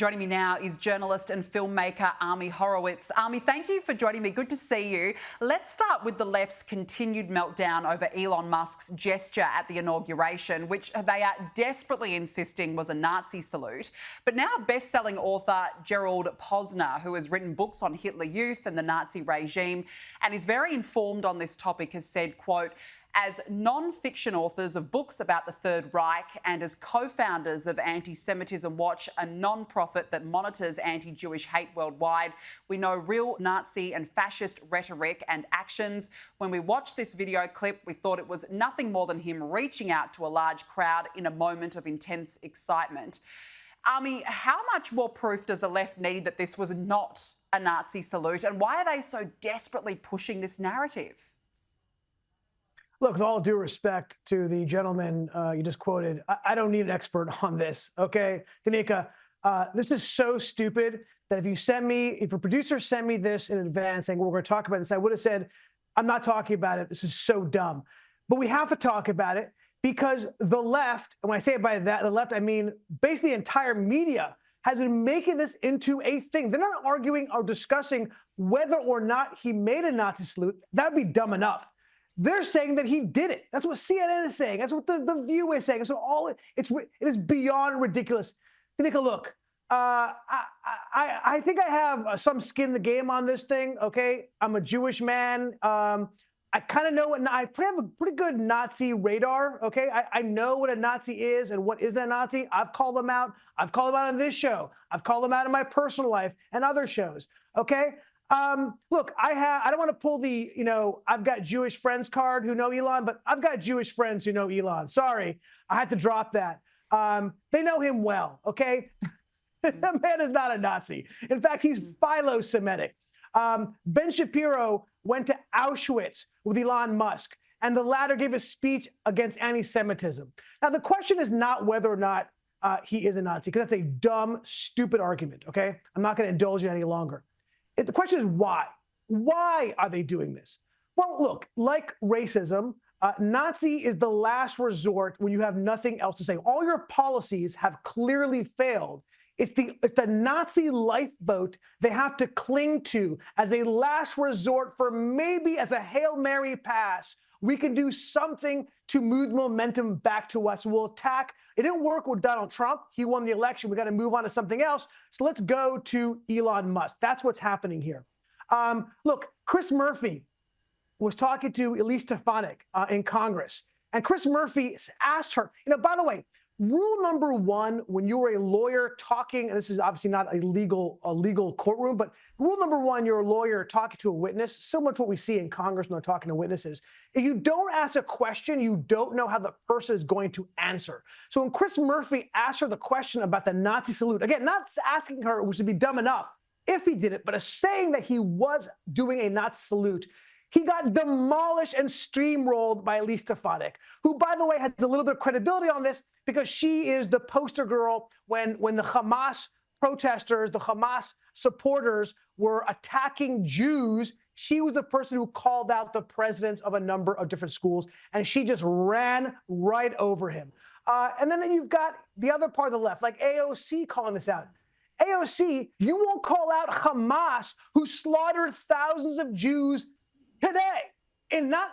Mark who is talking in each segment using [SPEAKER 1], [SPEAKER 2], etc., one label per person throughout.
[SPEAKER 1] Joining me now is journalist and filmmaker Ami Horowitz. Ami, thank you for joining me. Good to see you. Let's start with the left's continued meltdown over Elon Musk's gesture at the inauguration, which they are desperately insisting was a Nazi salute. But now best-selling author Gerald Posner, who has written books on Hitler Youth and the Nazi regime and is very informed on this topic, has said, quote, "As non-fiction authors of books about the Third Reich and as co-founders of Anti-Semitism Watch, a non-profit that monitors anti-Jewish hate worldwide, we know real Nazi and fascist rhetoric and actions. When we watched this video clip, we thought it was nothing more than him reaching out to a large crowd in a moment of intense excitement." Ami, how much more proof does the left need that this was not a Nazi salute, and why are they so desperately pushing this narrative?
[SPEAKER 2] Look, with all due respect to the gentleman you just quoted, I don't need an expert on this, okay? Danica, this is so stupid that if a producer sent me this in advance saying, we're going to talk about this, I would have said, I'm not talking about it. This is so dumb. But we have to talk about it because the left, and when I say it by that, the left, I mean basically the entire media has been making this into a thing. They're not arguing or discussing whether or not he made a Nazi salute. That would be dumb enough. They're saying that he did it. That's what CNN is saying. That's what the View is saying. So it is beyond ridiculous. Take a look. I think I have some skin in the game on this thing. Okay, I'm a Jewish man. I kind of know I have a pretty good Nazi radar. Okay, I know what a Nazi is and what isn't a Nazi. I've called them out. I've called them out on this show. I've called them out in my personal life and other shows. Okay. Look, I don't want to pull the, I've got Jewish friends card who know Elon, but I've got Jewish friends who know Elon. Sorry, I had to drop that. They know him well, okay? The man is not a Nazi. In fact, he's philo-Semitic. Ben Shapiro went to Auschwitz with Elon Musk, and the latter gave a speech against anti-Semitism. Now, the question is not whether or not he is a Nazi, because that's a dumb, stupid argument, okay? I'm not going to indulge in any longer. The question is why? Why are they doing this? Well, look, like racism, Nazi is the last resort when you have nothing else to say. All your policies have clearly failed. It's the Nazi lifeboat they have to cling to as a last resort for maybe as a Hail Mary pass. We can do something to move momentum back to us. We'll attack. It didn't work with Donald Trump. He won the election. We got to move on to something else. So let's go to Elon Musk. That's what's happening here. Look, Chris Murphy was talking to Elise Stefanik in Congress. And Chris Murphy asked her, by the way, rule number one, when you're a lawyer talking, and this is obviously not a legal courtroom, but rule number one, you're a lawyer talking to a witness, similar to what we see in Congress when they're talking to witnesses. If you don't ask a question, you don't know how the person is going to answer. So when Chris Murphy asked her the question about the Nazi salute, again, not asking her, which would be dumb enough if he did it, but saying that he was doing a Nazi salute, he got demolished and steamrolled by Elise Stefanik, who, by the way, has a little bit of credibility on this because she is the poster girl when the Hamas protesters, the Hamas supporters were attacking Jews. She was the person who called out the presidents of a number of different schools, and she just ran right over him. And then you've got the other part of the left, like AOC calling this out. AOC, you won't call out Hamas, who slaughtered thousands of Jews today, and not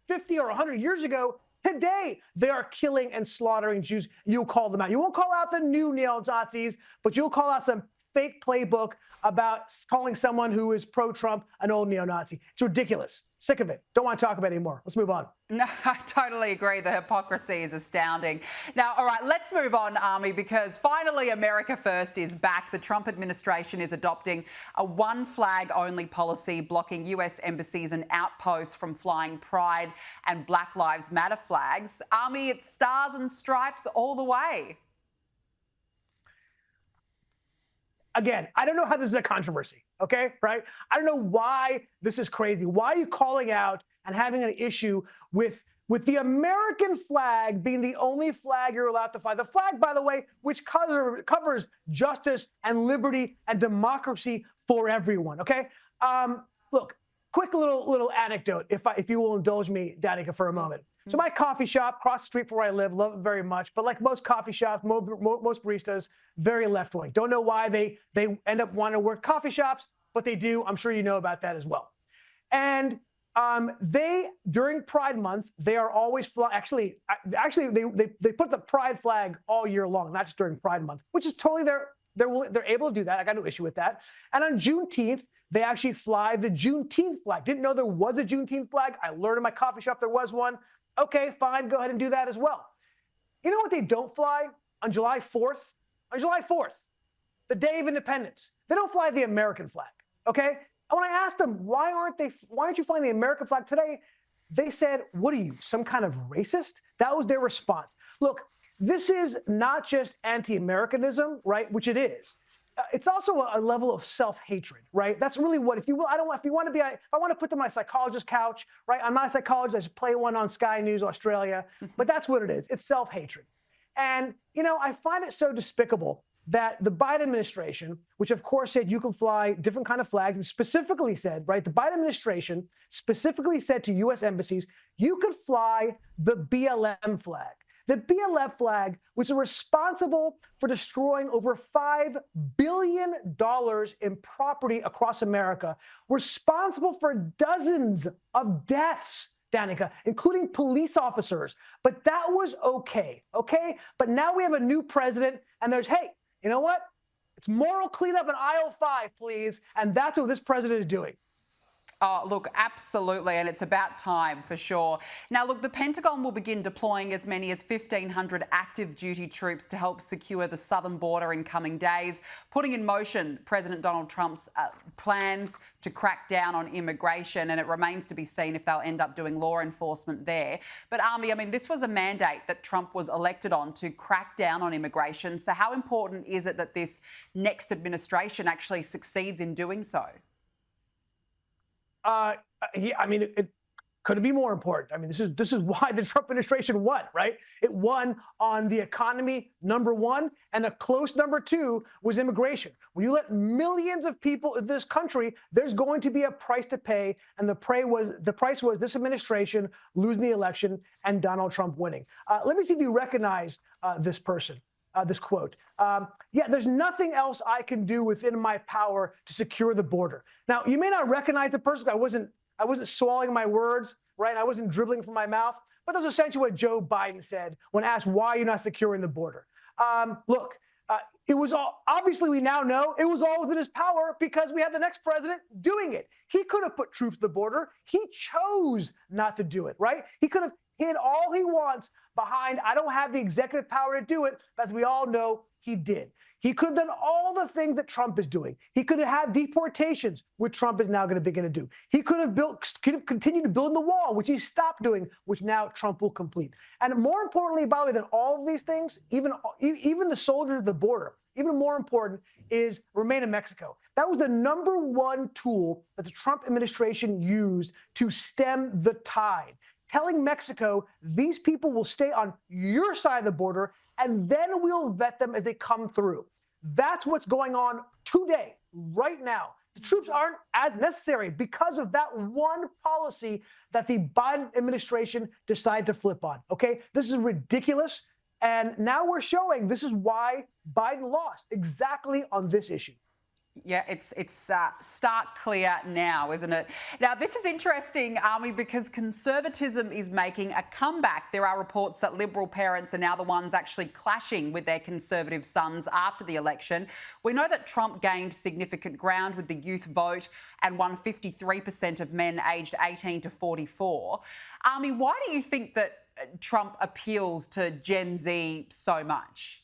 [SPEAKER 2] 50 or 100 years ago. Today, they are killing and slaughtering Jews. You'll call them out. You won't call out the new neo-Nazis, but you'll call out some fake playbook about calling someone who is pro-Trump an old neo-Nazi. It's ridiculous. Sick of it. Don't want to talk about it anymore. Let's move on.
[SPEAKER 1] No, I totally agree. The hypocrisy is astounding. Now, all right, let's move on, Ami, because finally America First is back. The Trump administration is adopting a one-flag-only policy, blocking US embassies and outposts from flying Pride and Black Lives Matter flags. Ami, it's stars and stripes all the way.
[SPEAKER 2] Again, I don't know how this is a controversy, okay, right? I don't know why this is crazy. Why are you calling out and having an issue with the American flag being the only flag you're allowed to fly? The flag, by the way, which covers justice and liberty and democracy for everyone, okay? Look, quick little anecdote, if you will indulge me, Danica, for a moment. So my coffee shop across the street from where I live, love it very much. But like most coffee shops, most baristas, very left wing. Don't know why they end up wanting to work coffee shops, but they do. I'm sure you know about that as well. And they, during Pride Month, they are always actually they put the Pride flag all year long, not just during Pride Month, which is totally they're able to do that. I got no issue with that. And on Juneteenth, they actually fly the Juneteenth flag. Didn't know there was a Juneteenth flag. I learned in my coffee shop there was one. Okay, fine, go ahead and do that as well. You know what they don't fly on July 4th? On July 4th, the Day of Independence, they don't fly the American flag, okay? And when I asked them, why aren't you flying the American flag today? They said, what are you, some kind of racist? That was their response. Look, this is not just anti-Americanism, right? Which it is. It's also a level of self-hatred, right? That's really what, if you want to put them on my psychologist couch, right? I'm not a psychologist, I just play one on Sky News Australia, but that's what it is. It's self-hatred. And, you know, I find it so despicable that the Biden administration, which of course said you can fly different kind of flags, and specifically said, right, the Biden administration specifically said to U.S. embassies, you could fly the BLM flag. The BLM flag, which is responsible for destroying over $5 billion in property across America, responsible for dozens of deaths, Danica, including police officers. But that was okay? But now we have a new president, and there's, hey, you know what? It's moral cleanup in aisle 5, please. And that's what this president is doing.
[SPEAKER 1] Oh, look, absolutely, and it's about time for sure. Now, look, the Pentagon will begin deploying as many as 1,500 active duty troops to help secure the southern border in coming days, putting in motion President Donald Trump's plans to crack down on immigration, and it remains to be seen if they'll end up doing law enforcement there. But, Ami, I mean, this was a mandate that Trump was elected on to crack down on immigration, so how important is it that this next administration actually succeeds in doing so?
[SPEAKER 2] Yeah, I mean, it couldn't be more important. I mean, this is why the Trump administration won, right? It won on the economy, #1, and a close #2 was immigration. When you let millions of people in this country, there's going to be a price to pay, and the price was this administration losing the election and Donald Trump winning. Let me see if you recognize this person. This quote. Yeah, there's nothing else I can do within my power to secure the border. Now, you may not recognize the person. I wasn't swallowing my words, right? I wasn't dribbling from my mouth. But that's essentially what Joe Biden said when asked why you're not securing the border. Look, it was all, obviously we now know it was all within his power because we have the next president doing it. He could have put troops at the border. He chose not to do it, right? He could have hid all he wants behind, I don't have the executive power to do it, as we all know he did. He could have done all the things that Trump is doing. He could have had deportations, which Trump is now going to begin to do. He could have continued to build the wall, which he stopped doing, which now Trump will complete. And more importantly, by the way, than all of these things, even the soldiers at the border, even more important is remain in Mexico. That was the #1 tool that the Trump administration used to stem the tide, telling Mexico, these people will stay on your side of the border, and then we'll vet them as they come through. That's what's going on today, right now. The troops aren't as necessary because of that one policy that the Biden administration decided to flip on, okay? This is ridiculous, and now we're showing this is why Biden lost, exactly on this issue.
[SPEAKER 1] Yeah, it's stark clear now, isn't it? Now, this is interesting, Ami, because conservatism is making a comeback. There are reports that Liberal parents are now the ones actually clashing with their Conservative sons after the election. We know that Trump gained significant ground with the youth vote and won 53% of men aged 18 to 44. Ami, why do you think that Trump appeals to Gen Z so much?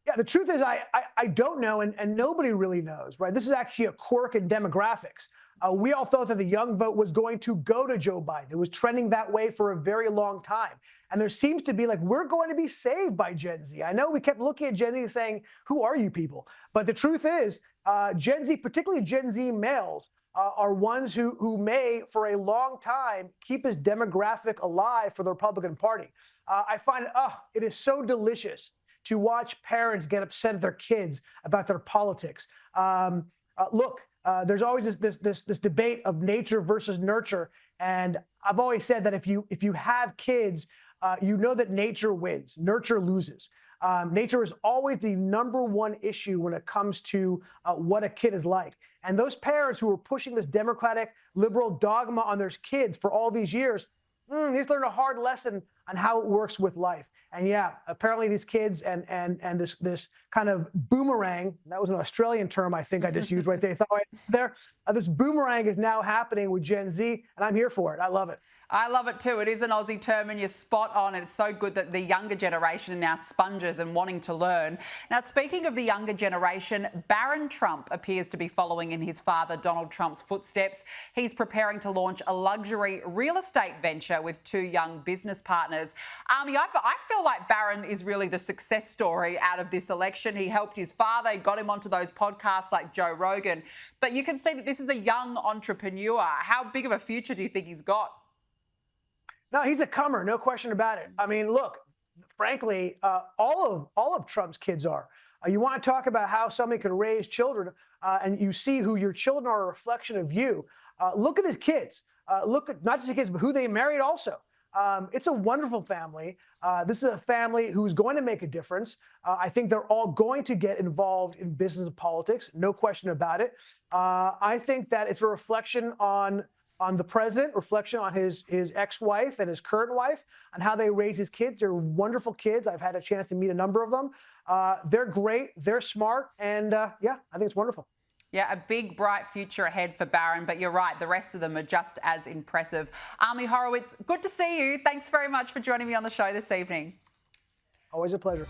[SPEAKER 2] Yeah, the truth is I don't know, and nobody really knows, right? This is actually a quirk in demographics. We all thought that the young vote was going to go to Joe Biden. It was trending that way for a very long time. And there seems to be like, we're going to be saved by Gen Z. I know we kept looking at Gen Z and saying, who are you people? But the truth is, Gen Z, particularly Gen Z males, are ones who may, for a long time, keep this demographic alive for the Republican Party. I find it is so delicious to watch parents get upset at their kids about their politics. Look, there's always this debate of nature versus nurture. And I've always said that if you have kids, you know that nature wins, nurture loses. Nature is always the #1 issue when it comes to what a kid is like. And those parents who are pushing this democratic liberal dogma on their kids for all these years, they just learned a hard lesson on how it works with life. And yeah, apparently these kids and this kind of boomerang, that was an Australian term I think I just used right there. This boomerang is now happening with Gen Z, and I'm here for it. I love it.
[SPEAKER 1] I love it too. It is an Aussie term and you're spot on. It's so good that the younger generation are now sponges and wanting to learn. Now, speaking of the younger generation, Barron Trump appears to be following in his father Donald Trump's footsteps. He's preparing to launch a luxury real estate venture with 2 young business partners. Ami, I feel like Barron is really the success story out of this election. He helped his father, he got him onto those podcasts like Joe Rogan. But you can see that this is a young entrepreneur. How big of a future do you think he's got?
[SPEAKER 2] No, he's a comer, no question about it. I mean, look, frankly, all of Trump's kids are. You want to talk about how somebody can raise children, and you see who your children are a reflection of you. Look at his kids. Look at not just his kids, but who they married also. It's a wonderful family. This is a family who's going to make a difference. I think they're all going to get involved in business and politics, no question about it. I think that it's a reflection on the president, reflection on his ex-wife and his current wife, on how they raise his kids. They're wonderful kids. I've had a chance to meet a number of them. They're great. They're smart. And yeah, I think it's wonderful.
[SPEAKER 1] Yeah, a big, bright future ahead for Barron, but you're right, the rest of them are just as impressive. Ami Horowitz, good to see you. Thanks very much for joining me on the show this evening.
[SPEAKER 2] Always a pleasure.